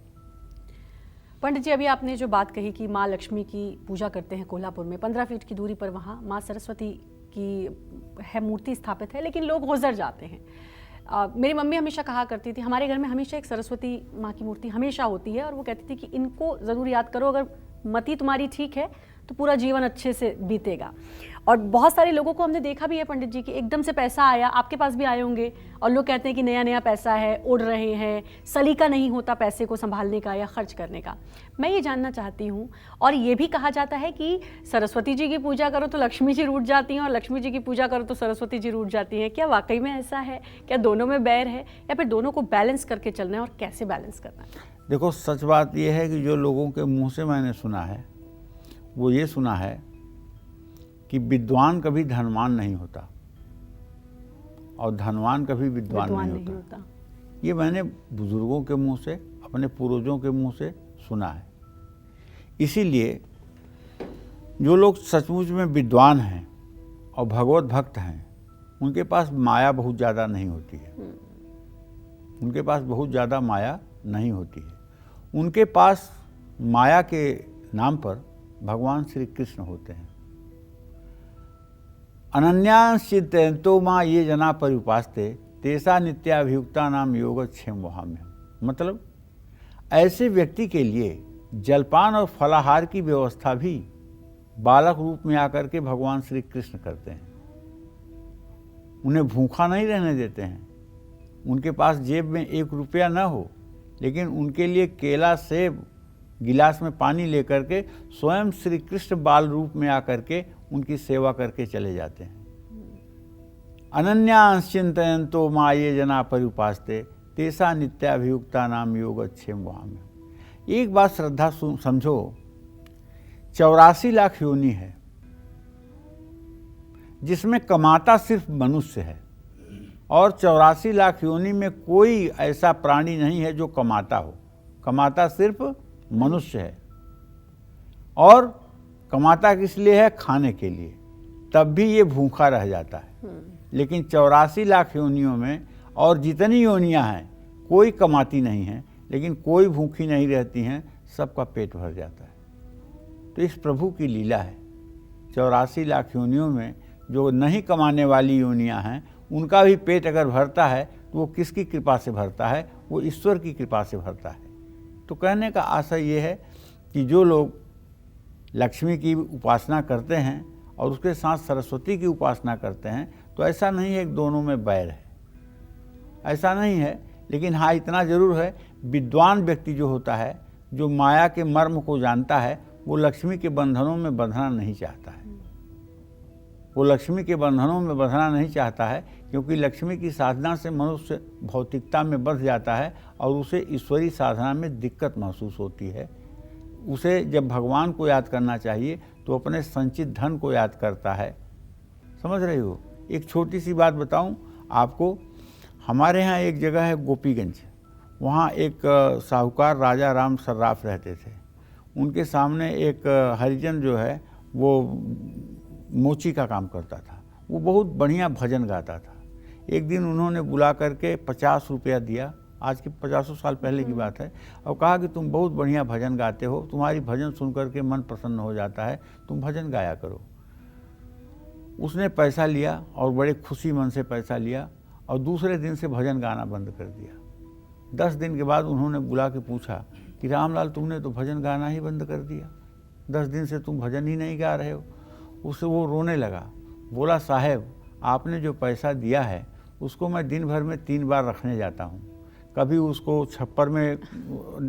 Speaker 1: पंडित जी, अभी आपने जो बात कही कि माँ लक्ष्मी की पूजा करते हैं कोल्हापुर में, 15 फीट की दूरी पर वहाँ माँ सरस्वती की है मूर्ति स्थापित है, लेकिन लोग गुजर जाते हैं। मेरी मम्मी हमेशा कहा करती थी, हमारे घर में हमेशा एक सरस्वती माँ की मूर्ति हमेशा होती है, और वो कहती थी कि इनको ज़रूर याद करो, अगर मति तुम्हारी ठीक है तो पूरा जीवन अच्छे से बीतेगा। और बहुत सारे लोगों को हमने देखा भी है पंडित जी कि एकदम से पैसा आया, आपके पास भी आए होंगे, और लोग कहते हैं कि नया नया पैसा है, उड़ रहे हैं, सलीका नहीं होता पैसे को संभालने का या खर्च करने का। मैं ये जानना चाहती हूँ, और ये भी कहा जाता है कि सरस्वती जी की पूजा करो तो लक्ष्मी जी रूठ जाती हैं, और लक्ष्मी जी की पूजा करो तो सरस्वती जी रूठ जाती हैं। क्या वाकई में ऐसा है? क्या दोनों में बैर है, या फिर दोनों को बैलेंस करके चलना है, और कैसे बैलेंस करना है?
Speaker 3: देखो, सच बात यह है कि जो लोगों के मुंह से मैंने सुना है वो ये सुना है कि विद्वान कभी धनवान नहीं होता और धनवान कभी विद्वान नहीं होता। ये मैंने बुजुर्गों के मुंह से, अपने पूर्वजों के मुंह से सुना है। इसीलिए जो लोग सचमुच में विद्वान हैं और भगवत भक्त हैं, उनके पास माया बहुत ज़्यादा नहीं होती है। उनके पास बहुत ज़्यादा माया नहीं होती है। उनके पास माया के नाम पर भगवान श्री कृष्ण होते हैं। अनन्याश्चिन्तयन्तो मां ये जना पर्युपास्ते तेषा नित्याभियुक्ता नाम योगक्षेम वहाम्यहम्। मतलब ऐसे व्यक्ति के लिए जलपान और फलाहार की व्यवस्था भी बालक रूप में आकर के भगवान श्री कृष्ण करते हैं। उन्हें भूखा नहीं रहने देते हैं। उनके पास जेब में 1 रुपया न हो, लेकिन उनके लिए केला, सेब, गिलास में पानी लेकर के स्वयं श्री कृष्ण बाल रूप में आकर के उनकी सेवा करके चले जाते हैं। अनन्याश्चिन्तयन्तो मां ये जना पर्युपास्ते तेषा नित्याभियुक्ता नाम योगक्षेम वहाम्यहम्। एक बात श्रद्धा समझो, 84 लाख योनि है जिसमें कमाता सिर्फ मनुष्य है, और 84 लाख योनि में कोई ऐसा प्राणी नहीं है जो कमाता हो। कमाता सिर्फ मनुष्य है, और कमाता किस लिए है? खाने के लिए। तब भी ये भूखा रह जाता है। लेकिन 84 लाख योनियों में और जितनी योनियां हैं, कोई कमाती नहीं है, लेकिन कोई भूखी नहीं रहती हैं, सबका पेट भर जाता है। तो इस प्रभु की लीला है। 84 लाख योनियों में जो नहीं कमाने वाली योनियां हैं, उनका भी पेट अगर भरता है तो वो किसकी कृपा से भरता है? वो ईश्वर की कृपा से भरता है। तो कहने का आशय ये है कि जो लोग लक्ष्मी की उपासना करते हैं और उसके साथ सरस्वती की उपासना करते हैं, तो ऐसा नहीं है कि दोनों में बैर है, ऐसा नहीं है। लेकिन हाँ, इतना ज़रूर है, विद्वान व्यक्ति जो होता है, जो माया के मर्म को जानता है, वो लक्ष्मी के बंधनों में बंधना नहीं चाहता है। वो लक्ष्मी के बंधनों में बंधना नहीं चाहता है, क्योंकि लक्ष्मी की साधना से मनुष्य भौतिकता में बंध जाता है और उसे ईश्वरी साधना में दिक्कत महसूस होती है। उसे जब भगवान को याद करना चाहिए तो अपने संचित धन को याद करता है। समझ रहे हो? एक छोटी सी बात बताऊं आपको। हमारे यहाँ एक जगह है गोपीगंज, वहाँ एक साहूकार राजा राम सर्राफ रहते थे। उनके सामने एक हरिजन जो है वो मोची का काम करता था। वो बहुत बढ़िया भजन गाता था। एक दिन उन्होंने बुला करके 50 रुपया दिया, आज के 50 साल पहले की बात है, और कहा कि तुम बहुत बढ़िया भजन गाते हो, तुम्हारी भजन सुन करके मन प्रसन्न हो जाता है, तुम भजन गाया करो। उसने पैसा लिया और बड़े खुशी मन से पैसा लिया, और दूसरे दिन से भजन गाना बंद कर दिया। 10 दिन के बाद उन्होंने बुला के पूछा कि रामलाल, तुमने तो भजन गाना ही बंद कर दिया, 10 दिन से तुम भजन ही नहीं गा रहे हो। उससे वो रोने लगा। बोला, साहब, आपने जो पैसा दिया है उसको मैं दिन भर में 3 बार रखने जाता हूँ। कभी उसको छप्पर में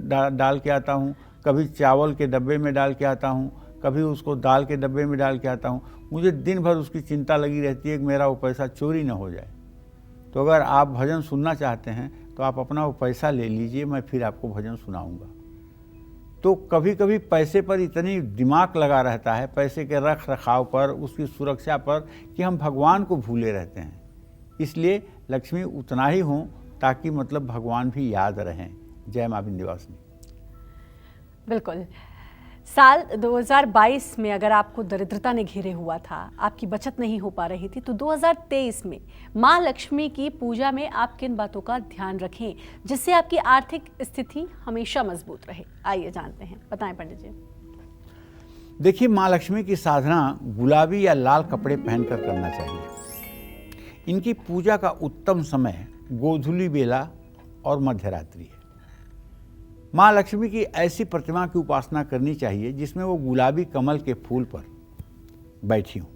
Speaker 3: डाल के आता हूँ, कभी चावल के डब्बे में डाल के आता हूँ, कभी उसको दाल के डब्बे में डाल के आता हूँ। मुझे दिन भर उसकी चिंता लगी रहती है कि मेरा वो पैसा चोरी न हो जाए। तो अगर आप भजन सुनना चाहते हैं तो आप अपना वो पैसा ले लीजिए, मैं फिर आपको भजन सुनाऊंगा। तो कभी कभी पैसे पर इतनी दिमाग लगा रहता है, पैसे के रख रखाव पर, उसकी सुरक्षा पर, कि हम भगवान को भूले रहते हैं। इसलिए लक्ष्मी उतना ही हों ताकि मतलब भगवान भी याद रहें। जय मां विंध्यवासिनी।
Speaker 1: बिल्कुल। साल 2022 में अगर आपको दरिद्रता ने घेरे हुआ था, आपकी बचत नहीं हो पा रही थी, तो 2023 में माँ लक्ष्मी की पूजा में आप किन बातों का ध्यान रखें जिससे आपकी आर्थिक स्थिति हमेशा मजबूत रहे? आइए जानते हैं, बताएं पंडित जी।
Speaker 3: देखिए, माँ लक्ष्मी की साधना गुलाबी या लाल कपड़े पहनकर करना चाहिए। इनकी पूजा का उत्तम समय गोधूली बेला और मध्यरात्रि है। माँ लक्ष्मी की ऐसी प्रतिमा की उपासना करनी चाहिए जिसमें वो गुलाबी कमल के फूल पर बैठी हो।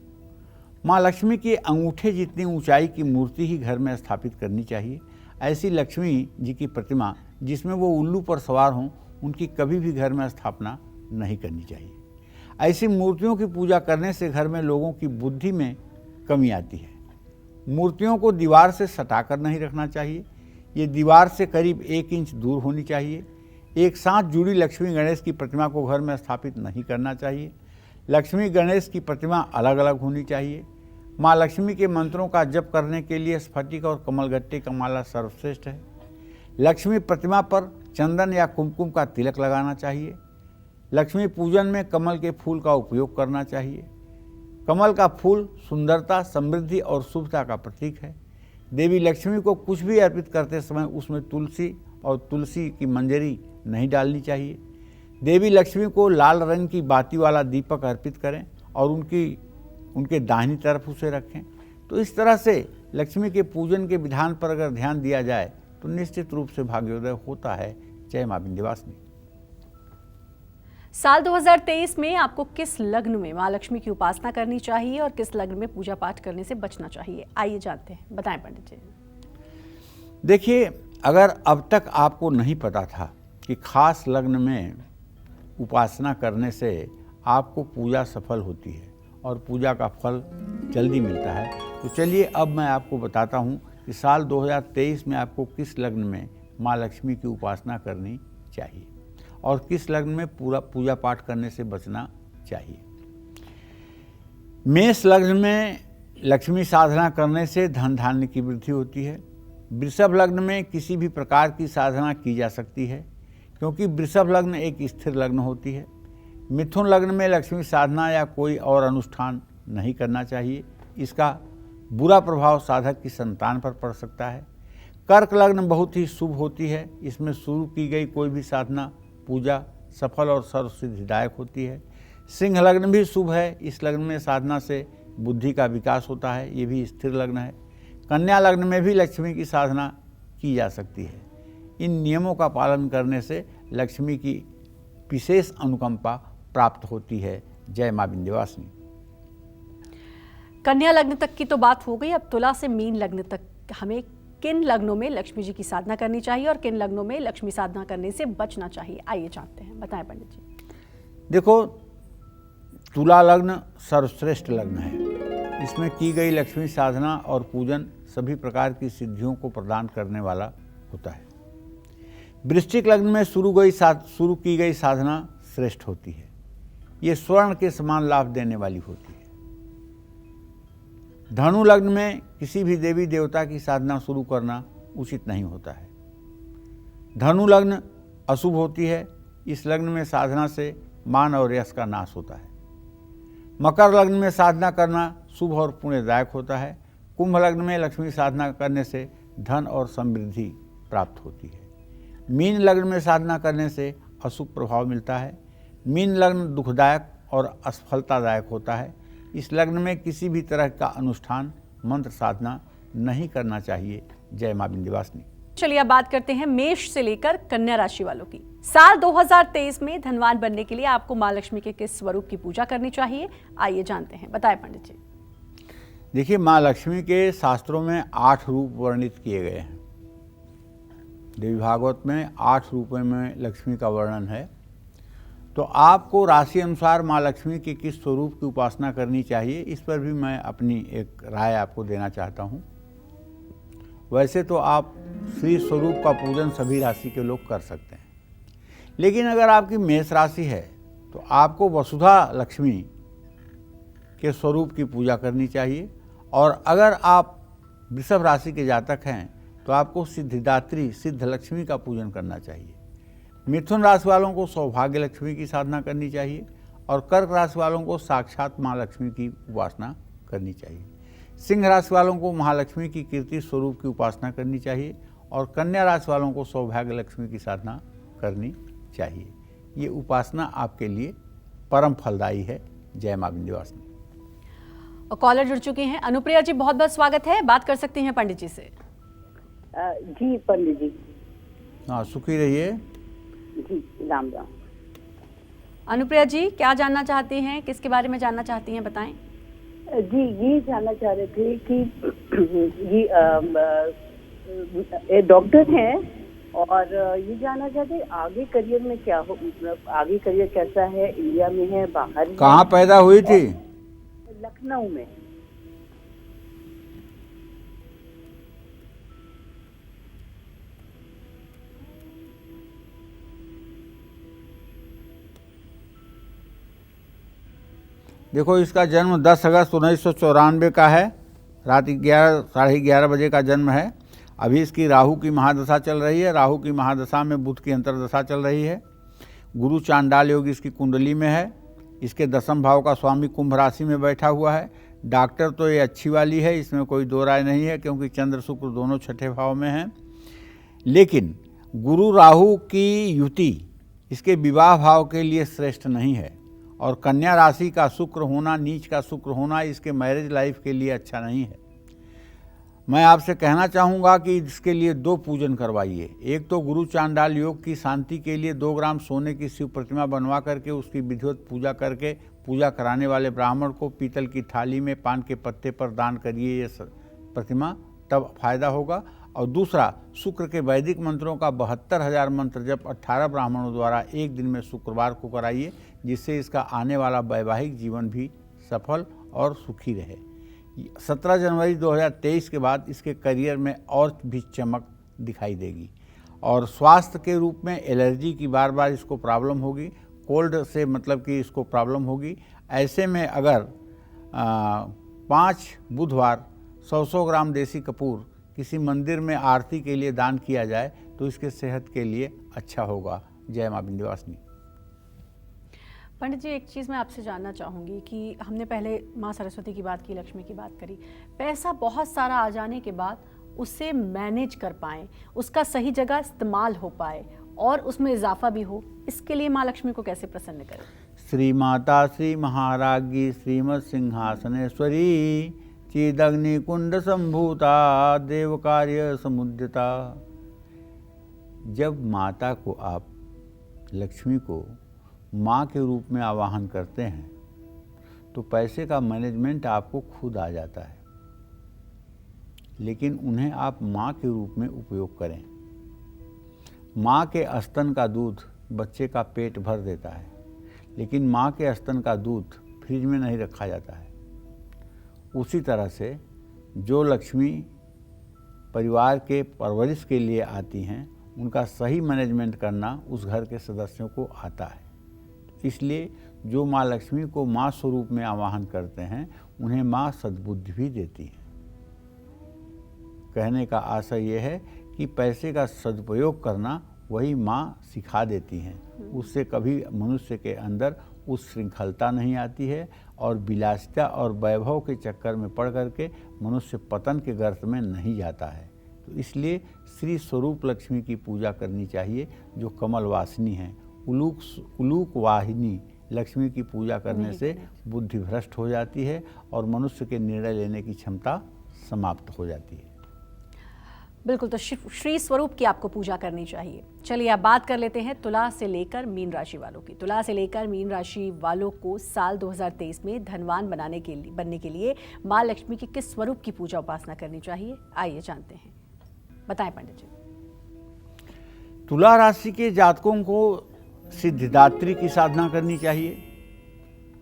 Speaker 3: माँ लक्ष्मी की अंगूठे जितनी ऊंचाई की मूर्ति ही घर में स्थापित करनी चाहिए। ऐसी लक्ष्मी जी की प्रतिमा जिसमें वो उल्लू पर सवार हों, उनकी कभी भी घर में स्थापना नहीं करनी चाहिए। ऐसी मूर्तियों की पूजा करने से घर में लोगों की बुद्धि में कमी आती है। मूर्तियों को दीवार से सटाकर नहीं रखना चाहिए, ये दीवार से करीब 1 इंच दूर होनी चाहिए। एक साथ जुड़ी लक्ष्मी गणेश की प्रतिमा को घर में स्थापित नहीं करना चाहिए। लक्ष्मी गणेश की प्रतिमा अलग अलग होनी चाहिए। माँ लक्ष्मी के मंत्रों का जप करने के लिए स्फटिक और कमलगट्टे का माला सर्वश्रेष्ठ है। लक्ष्मी प्रतिमा पर चंदन या कुमकुम का तिलक लगाना चाहिए। लक्ष्मी पूजन में कमल के फूल का उपयोग करना चाहिए। कमल का फूल सुंदरता, समृद्धि और शुभता का प्रतीक है। देवी लक्ष्मी को कुछ भी अर्पित करते समय उसमें तुलसी और तुलसी की मंजरी नहीं डालनी चाहिए। देवी लक्ष्मी को लाल रंग की बाती वाला दीपक अर्पित करें और उनके दाहिनी तरफ उसे रखें। तो इस तरह से लक्ष्मी के पूजन के विधान पर अगर ध्यान दिया जाए तो निश्चित रूप से भाग्योदय होता है। जय मां विंध्यवासिनी।
Speaker 1: साल 2023 में आपको किस लग्न में माँ लक्ष्मी की उपासना करनी चाहिए और किस लग्न में पूजा पाठ करने से बचना चाहिए, आइए जानते हैं। बताएं पंडित जी।
Speaker 3: देखिए, अगर अब तक आपको नहीं पता था कि खास लग्न में उपासना करने से आपको पूजा सफल होती है और पूजा का फल जल्दी मिलता है, तो चलिए अब मैं आपको बताता हूँ कि साल 2023 में आपको किस लग्न में माँ लक्ष्मी की उपासना करनी चाहिए और किस लग्न में पूरा पूजा पाठ करने से बचना चाहिए। मेष लग्न में लक्ष्मी साधना करने से धन धान्य की वृद्धि होती है। वृषभ लग्न में किसी भी प्रकार की साधना की जा सकती है क्योंकि वृषभ लग्न एक स्थिर लग्न होती है। मिथुन लग्न में लक्ष्मी साधना या कोई और अनुष्ठान नहीं करना चाहिए, इसका बुरा प्रभाव साधक की संतान पर पड़ सकता है। कर्क लग्न बहुत ही शुभ होती है, इसमें शुरू की गई कोई भी साधना पूजा सफल और सर्वसिद्धिदायक होती है। सिंह लग्न भी शुभ है, इस लग्न में साधना से बुद्धि का विकास होता है, ये भी स्थिर लग्न है। कन्या लग्न में भी लक्ष्मी की साधना की जा सकती है। इन नियमों का पालन करने से लक्ष्मी की विशेष अनुकंपा प्राप्त होती है। जय मां विंध्यवासिनी।
Speaker 1: कन्या लग्न तक की तो बात हो गई, अब तुला से मीन लग्न तक हमें किन लग्नों में लक्ष्मी जी की साधना करनी चाहिए और किन लग्नों में लक्ष्मी साधना करने से बचना चाहिए, आइए जानते हैं। बताएं पंडित जी।
Speaker 3: देखो, तुला लग्न सर्वश्रेष्ठ लग्न है। इसमें की गई लक्ष्मी साधना और पूजन सभी प्रकार की सिद्धियों को प्रदान करने वाला होता है। वृश्चिक लग्न में शुरू की गई साधना श्रेष्ठ होती है, ये स्वर्ण के समान लाभ देने वाली होती है। धनु लग्न में किसी भी देवी देवता की साधना शुरू करना उचित नहीं होता है। धनु लग्न अशुभ होती है, इस लग्न में साधना से मान और यश का नाश होता है। मकर लग्न में साधना करना शुभ और पुण्यदायक होता है। कुंभ लग्न में लक्ष्मी साधना करने से धन और समृद्धि प्राप्त होती है। मीन लग्न में साधना करने से अशुभ प्रभाव मिलता है। मीन लग्न दुखदायक और असफलतादायक होता है। इस लग्न में किसी भी तरह का अनुष्ठान मंत्र साधना नहीं करना चाहिए। जय मां विंध्यवासिनी।
Speaker 1: चलिए अब बात करते हैं मेष से लेकर कन्या राशि वालों की। साल 2023 में धनवान बनने के लिए आपको मां लक्ष्मी के किस स्वरूप की पूजा करनी चाहिए, आइए जानते हैं। बताएं पंडित जी।
Speaker 3: देखिए, मां लक्ष्मी के शास्त्रों में 8 रूप वर्णित किए गए हैं। देवी भागवत में 8 रूपों में लक्ष्मी का वर्णन है। तो आपको राशि अनुसार माँ लक्ष्मी के किस स्वरूप की उपासना करनी चाहिए, इस पर भी मैं अपनी एक राय आपको देना चाहता हूँ। वैसे तो आप श्री स्वरूप का पूजन सभी राशि के लोग कर सकते हैं, लेकिन अगर आपकी मेष राशि है तो आपको वसुधा लक्ष्मी के स्वरूप की पूजा करनी चाहिए। और अगर आप वृषभ राशि के जातक हैं तो आपको सिद्धिदात्री सिद्ध लक्ष्मी का पूजन करना चाहिए। मिथुन राशि वालों को सौभाग्य लक्ष्मी की साधना करनी चाहिए और कर्क राशि वालों को साक्षात माँ लक्ष्मी की उपासना करनी चाहिए। सिंह राशि वालों को महालक्ष्मी की कीर्ति स्वरूप की उपासना करनी चाहिए और कन्या राशि वालों को सौभाग्य लक्ष्मी की साधना करनी चाहिए। ये उपासना आपके लिए परम फलदायी है। जय मां विंध्यवासिनी।
Speaker 1: और कॉलर जुड़ चुके हैं। अनुप्रिया जी, बहुत बहुत स्वागत है, बात कर सकती हैं पंडित जी से।
Speaker 4: जी पंडित जी।
Speaker 3: हाँ, सुखी रहिए।
Speaker 4: जी राम राम।
Speaker 1: अनुप्रिया जी क्या जानना चाहती हैं, किसके बारे में जानना चाहती हैं, बताएं।
Speaker 4: जी ये जानना चाह रहे थे कि ये डॉक्टर हैं और ये जानना चाहते आगे करियर में क्या हो, मतलब आगे करियर कैसा है, इंडिया में है बाहर है?
Speaker 3: कहाँ पैदा हुई थी?
Speaker 4: लखनऊ में।
Speaker 3: देखो, इसका जन्म 10 अगस्त 1994 का है। रात 11 साढ़े 11 बजे का जन्म है। अभी इसकी राहु की महादशा चल रही है। राहु की महादशा में बुध की अंतर्दशा चल रही है। गुरु चांडाल योग इसकी कुंडली में है। इसके 10वें भाव का स्वामी कुंभ राशि में बैठा हुआ है। डॉक्टर तो ये अच्छी वाली है, इसमें कोई दो राय नहीं है, क्योंकि चंद्र शुक्र दोनों छठे भाव में हैं। लेकिन गुरु राहु की युति इसके विवाह भाव के लिए श्रेष्ठ नहीं है, और कन्या राशि का शुक्र होना, नीच का शुक्र होना इसके मैरिज लाइफ के लिए अच्छा नहीं है। मैं आपसे कहना चाहूँगा कि इसके लिए 2 पूजन करवाइए। एक तो गुरु चांडाल योग की शांति के लिए 2 ग्राम सोने की शिव प्रतिमा बनवा करके उसकी विधिवत पूजा करके, पूजा कराने वाले ब्राह्मण को पीतल की थाली में पान के पत्ते पर दान करिए ये प्रतिमा, तब फायदा होगा। और दूसरा, शुक्र के वैदिक मंत्रों का 72,000 मंत्र जब 18 ब्राह्मणों द्वारा एक दिन में शुक्रवार को कराइए, जिससे इसका आने वाला वैवाहिक जीवन भी सफल और सुखी रहे। 17 जनवरी 2023 के बाद इसके करियर में और भी चमक दिखाई देगी। और स्वास्थ्य के रूप में एलर्जी की बार बार इसको प्रॉब्लम होगी, कोल्ड से मतलब कि इसको प्रॉब्लम होगी। ऐसे में अगर 5 बुधवार 100 ग्राम देसी कपूर किसी मंदिर में आरती के लिए दान किया जाए तो इसके सेहत के लिए अच्छा होगा। जय मां विंध्यवासिनी।
Speaker 1: पंडित जी, एक चीज़ मैं आपसे जानना चाहूँगी कि हमने पहले माँ सरस्वती की बात की, लक्ष्मी की बात करी, पैसा बहुत सारा आ जाने के बाद उसे मैनेज कर पाएँ, उसका सही जगह इस्तेमाल हो पाए और उसमें इजाफा भी हो, इसके लिए माँ लक्ष्मी को कैसे प्रसन्न करें?
Speaker 3: श्री माता श्री महाराज्ञी श्रीमत् सिंहासनेश्वरी चिदग्नि कुंड संभूता देव कार्य समुद्यता। जब माता को आप, लक्ष्मी को माँ के रूप में आवाहन करते हैं तो पैसे का मैनेजमेंट आपको खुद आ जाता है। लेकिन उन्हें आप माँ के रूप में उपयोग करें। माँ के स्तन का दूध बच्चे का पेट भर देता है, लेकिन माँ के स्तन का दूध फ्रिज में नहीं रखा जाता है। उसी तरह से जो लक्ष्मी परिवार के परवरिश के लिए आती हैं, उनका सही मैनेजमेंट करना उस घर के सदस्यों को आता है। इसलिए जो माँ लक्ष्मी को माँ स्वरूप में आवाहन करते हैं, उन्हें माँ सद्बुद्धि भी देती है। कहने का आशय यह है कि पैसे का सदुपयोग करना वही माँ सिखा देती हैं। उससे कभी मनुष्य के अंदर उस श्रृंखलता नहीं आती है और विलासिता और वैभव के चक्कर में पड़ करके मनुष्य पतन के गर्त में नहीं जाता है। तो इसलिए श्री स्वरूप लक्ष्मी की पूजा करनी चाहिए, जो कमल वासिनी हैं। उलूक वाहिनी लक्ष्मी की पूजा करने से बुद्धि भ्रष्ट हो जाती है और मनुष्य के निर्णय लेने की क्षमता समाप्त हो जाती है।
Speaker 1: बिल्कुल, तो श्री स्वरूप की आपको पूजा करनी चाहिए। चलिए अब बात कर लेते हैं तुला से लेकर मीन राशि वालों की। तुला से लेकर मीन राशि वालों को साल 2023 में धनवान बनने के लिए माँ लक्ष्मी की किस स्वरूप की पूजा उपासना करनी चाहिए, आइए जानते हैं। बताएं पंडित जी।
Speaker 3: तुला राशि के जातकों को सिद्धिदात्री की साधना करनी चाहिए।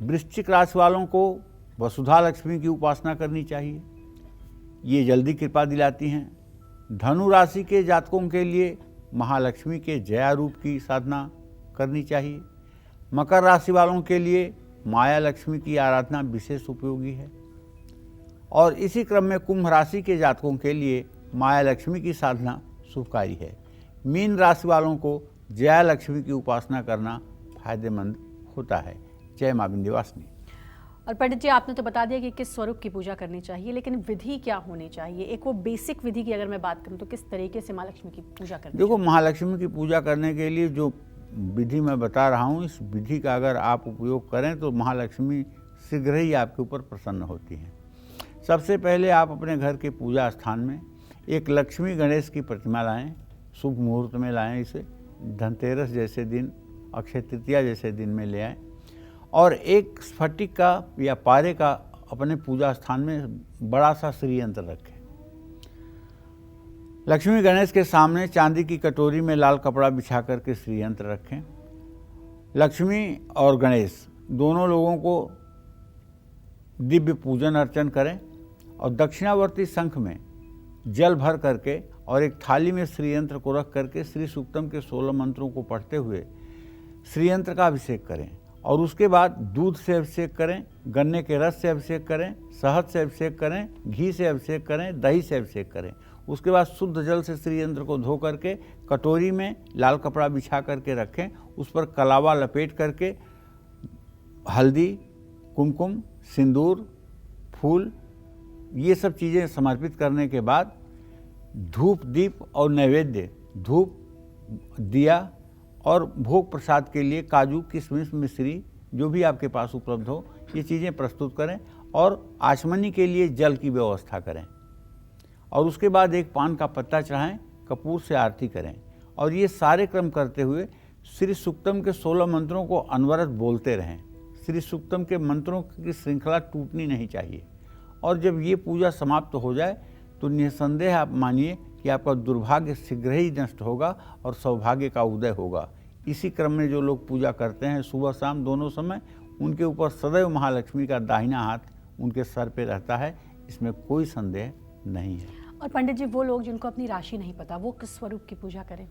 Speaker 3: वृश्चिक राशि वालों को वसुधा लक्ष्मी की उपासना करनी चाहिए, ये जल्दी कृपा दिलाती हैं। धनु राशि के जातकों के लिए महालक्ष्मी के जया रूप की साधना करनी चाहिए। मकर राशि वालों के लिए माया लक्ष्मी की आराधना विशेष उपयोगी है। और इसी क्रम में कुंभ राशि के जातकों के लिए माया लक्ष्मी की साधना शुभकारी है। मीन राशि वालों को जया लक्ष्मी की उपासना करना फायदेमंद होता है। जय मां विंध्यवासिनी।
Speaker 1: और पंडित जी, आपने तो बता दिया कि किस स्वरूप की पूजा करनी चाहिए, लेकिन विधि क्या होनी चाहिए? एक वो बेसिक विधि की अगर मैं बात करूं तो किस तरीके से माँ लक्ष्मी की पूजा करनी?
Speaker 3: देखो, महालक्ष्मी की पूजा करने के लिए जो विधि मैं बता रहा हूँ, इस विधि का अगर आप उपयोग करें तो महालक्ष्मी शीघ्र ही आपके ऊपर प्रसन्न होती हैं। सबसे पहले आप अपने घर के पूजा स्थान में एक लक्ष्मी गणेश की प्रतिमा लाएं, शुभ मुहूर्त में लाएं इसे, धनतेरस जैसे दिन, अक्षय तृतीया जैसे दिन में ले आएं और एक स्फटिक का या पारे का अपने पूजा स्थान में बड़ा सा श्रीयंत्र रखें। लक्ष्मी गणेश के सामने चांदी की कटोरी में लाल कपड़ा बिछा करके श्रीयंत्र रखें। लक्ष्मी और गणेश दोनों लोगों को दिव्य पूजन अर्चन करें और दक्षिणावर्ती शंख में जल भर करके और एक थाली में श्रीयंत्र को रख करके श्री सूक्तम के 16 मंत्रों को पढ़ते हुए श्रीयंत्र का अभिषेक करें और उसके बाद दूध से अभिषेक करें, गन्ने के रस से अभिषेक करें, शहद से अभिषेक करें, घी से अभिषेक करें, दही से अभिषेक करें। उसके बाद शुद्ध जल से श्रीयंत्र को धो करके कटोरी में लाल कपड़ा बिछा करके रखें, उस पर कलावा लपेट करके हल्दी, कुमकुम, सिंदूर, फूल ये सब चीज़ें समर्पित करने के बाद धूप, दीप और नैवेद्य, धूप, दिया और भोग प्रसाद के लिए काजू, किशमिश, मिश्री जो भी आपके पास उपलब्ध हो ये चीज़ें प्रस्तुत करें और आचमनी के लिए जल की व्यवस्था करें और उसके बाद एक पान का पत्ता चढ़ाएं, कपूर से आरती करें और ये सारे क्रम करते हुए श्री सूक्तम के 16 मंत्रों को अनवरत बोलते रहें। श्री सूक्तम के मंत्रों की श्रृंखला टूटनी नहीं चाहिए और जब ये पूजा समाप्त हो जाए तो निसंदेह आप मानिए कि आपका दुर्भाग्य शीघ्र ही नष्ट होगा और सौभाग्य का उदय होगा। इसी क्रम में जो लोग पूजा करते हैं सुबह शाम दोनों समय, उनके ऊपर सदैव महालक्ष्मी का दाहिना हाथ उनके सर पे रहता है, इसमें कोई संदेह नहीं है।
Speaker 1: और पंडित जी, वो लोग जिनको अपनी राशि नहीं पता वो किस स्वरूप की पूजा करें?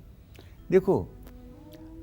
Speaker 3: देखो,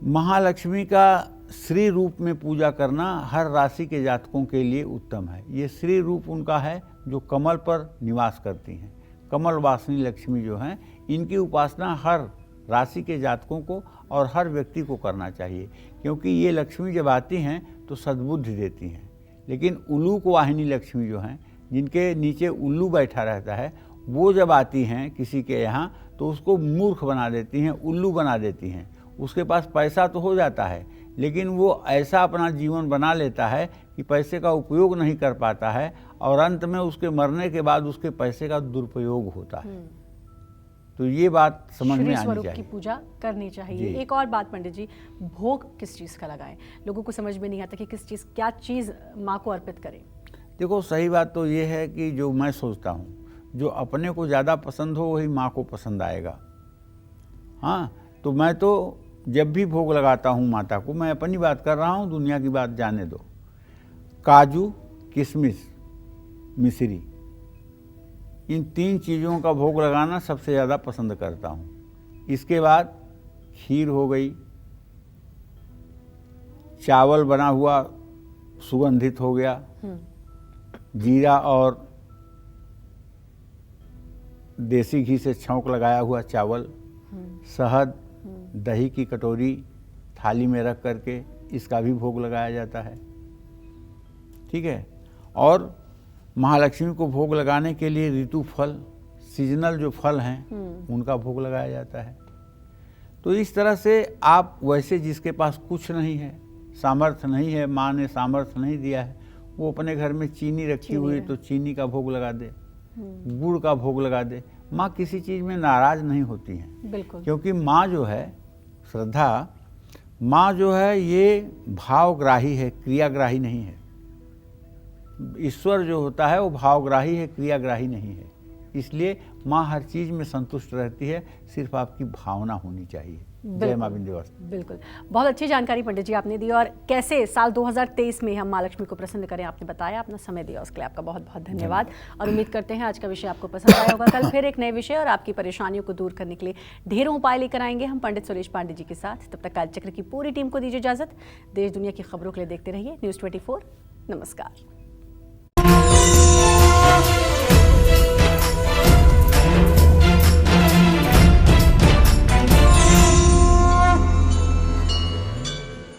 Speaker 3: महालक्ष्मी का श्री रूप में पूजा करना हर राशि के जातकों के लिए उत्तम है। ये श्री रूप उनका है जो कमल पर निवास करती हैं। कमल वासिनी लक्ष्मी जो हैं, इनकी उपासना हर राशि के जातकों को और हर व्यक्ति को करना चाहिए, क्योंकि ये लक्ष्मी जब आती हैं तो सद्बुद्धि देती हैं। लेकिन उल्लू वाहिनी लक्ष्मी जो हैं, जिनके नीचे उल्लू बैठा रहता है, वो जब आती हैं किसी के यहाँ तो उसको मूर्ख बना देती हैं, उल्लू बना देती हैं। उसके पास पैसा तो हो जाता है लेकिन वो ऐसा अपना जीवन बना लेता है कि पैसे का उपयोग नहीं कर पाता है और अंत में उसके मरने के बाद उसके पैसे का दुरुपयोग होता है। तो ये बात समझ में आनी
Speaker 1: स्वरूप
Speaker 3: चाहिए।
Speaker 1: की पूजा करनी चाहिए। एक और बात पंडित जी, भोग किस चीज़ का लगाएं? लोगों को समझ में नहीं आता कि किस चीज़, क्या चीज़ माँ को अर्पित करें।
Speaker 3: देखो, सही बात तो ये है कि जो मैं सोचता हूँ, जो अपने को ज़्यादा पसंद हो वही माँ को पसंद आएगा। हाँ, तो मैं तो जब भी भोग लगाता हूँ माता को, मैं अपनी बात कर रहा हूँ, दुनिया की बात जाने दो, काजू, किशमिश, मिश्री, इन 3 चीज़ों का भोग लगाना सबसे ज़्यादा पसंद करता हूँ। इसके बाद खीर हो गई, चावल बना हुआ सुगंधित हो गया, जीरा और देसी घी से छौंक लगाया हुआ चावल, शहद, दही की कटोरी थाली में रख करके इसका भी भोग लगाया जाता है। ठीक है। और महालक्ष्मी को भोग लगाने के लिए ऋतु फल, सीजनल जो फल हैं उनका भोग लगाया जाता है। तो इस तरह से आप वैसे जिसके पास कुछ नहीं है, सामर्थ्य नहीं है, माँ ने सामर्थ्य नहीं दिया है, वो अपने घर में चीनी रखी हुई तो चीनी का भोग लगा दे, गुड़ का भोग लगा दे। माँ किसी चीज़ में नाराज नहीं होती हैं।
Speaker 1: बिल्कुल।
Speaker 3: क्योंकि माँ जो है, श्रद्धा, माँ जो है ये भावग्राही है, क्रियाग्राही नहीं है। ईश्वर जो होता है वो भावग्राही है, क्रियाग्राही नहीं है। इसलिए माँ हर चीज़ में संतुष्ट रहती है, सिर्फ आपकी भावना होनी चाहिए। जय माँ विंध्यवासिनी।
Speaker 1: बिल्कुल, बहुत अच्छी जानकारी पंडित जी आपने दी, और कैसे साल 2023 में हम माँ लक्ष्मी को प्रसन्न करें आपने बताया, अपना समय दिया उसके लिए आपका बहुत बहुत धन्यवाद। और उम्मीद करते हैं आज का विषय आपको पसंद आया होगा। कल फिर एक नए विषय और आपकी परेशानियों को दूर करने के लिए ढेरों उपाय लेकर आएंगे हम पंडित सुरेश पांडे जी के साथ। तब तक कालचक्र की पूरी टीम को दीजिए इजाजत। देश दुनिया की खबरों के लिए देखते रहिए News 24। नमस्कार।